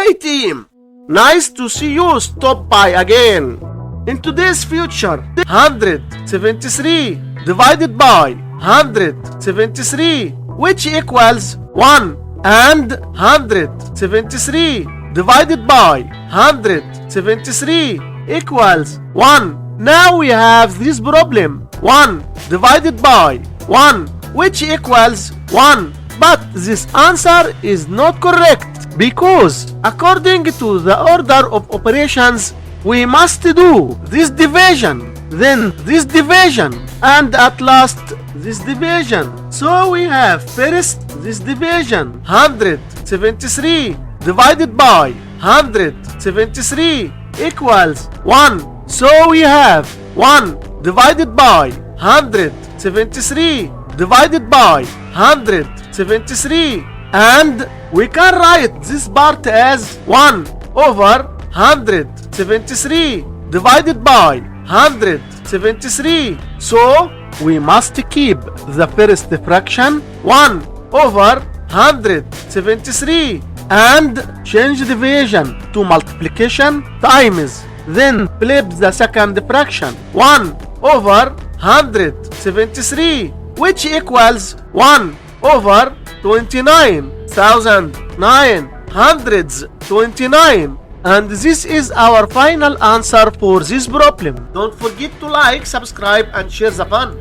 Hey team! Nice to see you stop by again. In today's future, 173 divided by 173, which equals 1, and 173 divided by 173 equals 1. Now we have this problem, 1 divided by 1, which equals 1. But this answer is not correct because according to the order of operations, we must do this division, then this division, and at last this division. So we have first this division, 173 divided by 173 equals 1. So we have 1 divided by 173 divided by 173, and we can write this part as 1 over 173 divided by 173. So we must keep the first fraction 1 over 173 and change division to multiplication times. Then flip the second fraction 1 over 173, which equals 1 over 29,929. And this is our final answer for this problem. Don't forget to like, subscribe, and share the fun.